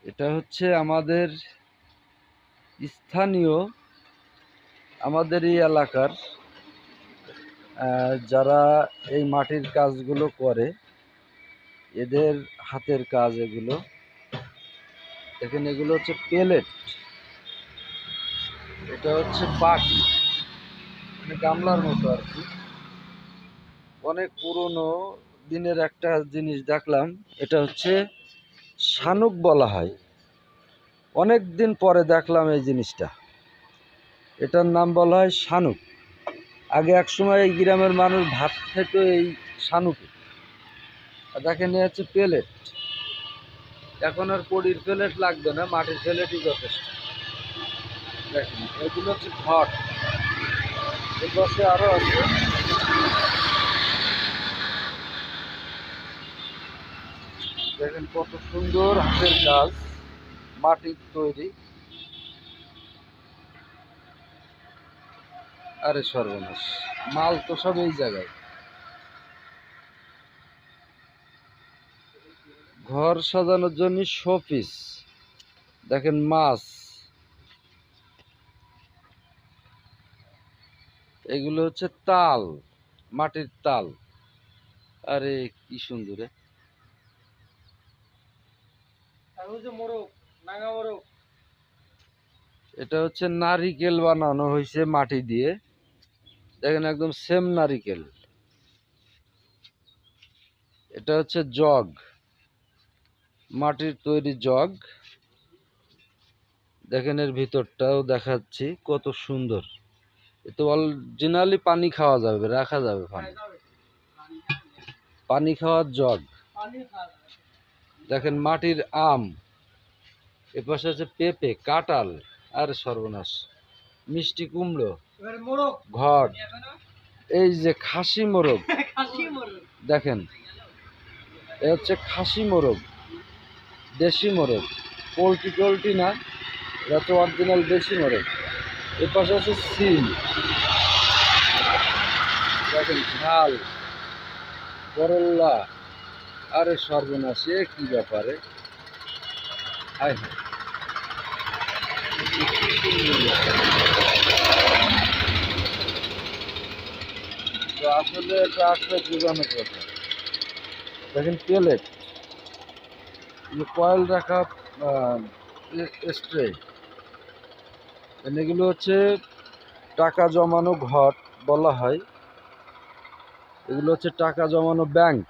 এটা হচ্ছে আমাদের স্থানীয়, আমাদের এই এলাকার যারা এই মাটির কাজগুলো করে, এদের হাতের কাজ এগুলো। দেখেন, এগুলো হচ্ছে পেলেট, এটা হচ্ছে বাটি, মানে গামলার মতো আর কি। অনেক পুরনো দিনের একটা জিনিস দেখলাম, এটা হচ্ছে শানুক বলা হয়। অনেক দিন পরে দেখলাম এই জিনিসটা, এটার নাম বলা হয় শানুক। আগে এক সময় এই গ্রামের মানুষ ভাত খেত এই শানুকে। দেখেন, এ হচ্ছে প্লেট। এখন আর পডির প্লেট লাগবে না, মাটির প্লেটই যথেষ্ট। দেখেন, এগুলো হচ্ছে ঘট, এর পাশে আরো আছে। দেখেন কত সুন্দর হাতের কাজ, মাটির তৈরি। আরে সর্বনাশ, মাল তো সব এই জায়গায়। ঘর সাজানোর জন্য শোপিস। দেখেন মাছ, এগুলো হচ্ছে তাল, মাটির তাল। আরে কি সুন্দর! এটা হচ্ছে নারিকেল বানানো হয়েছে মাটি দিয়ে। দেখেন একদম সেম নারিকেল। এটা হচ্ছে জগ, মাটির তৈরি জগ। দেখেন এর ভিতরটাও দেখাচ্ছি, কত সুন্দর। এতো অরিজিনালি পানি খাওয়া যাবে, রাখা যাবে পানি, পানি খাওয়ার জগ। দেখেন মাটির আম, এপাশে আছে পেঁপে, কাঁঠাল। আর সর্বনাশ, মিষ্টি কুমড়ো, ঘট। এই যে খাসি মোরগ, দেখেন এ হচ্ছে খাসি মোরগ, দেশি মোরগ, পোলট্রি টোলট্রি না, এটা তো অরিজিনাল দেশি মোরগ। এর পাশে আছে সিম। দেখেন ঝাল, করল্লা। আরে সর্বনাশ, এ কি ব্যাপারে! হায় হায়, তো আসলে এটা আসলে যোগানোর কথা। দেখেন প্লেট, কয়েল রাখা স্ট্রে। এগুলো হচ্ছে টাকা জমানো ঘট বলা হয়। এগুলো হচ্ছে টাকা জমানো ব্যাংক।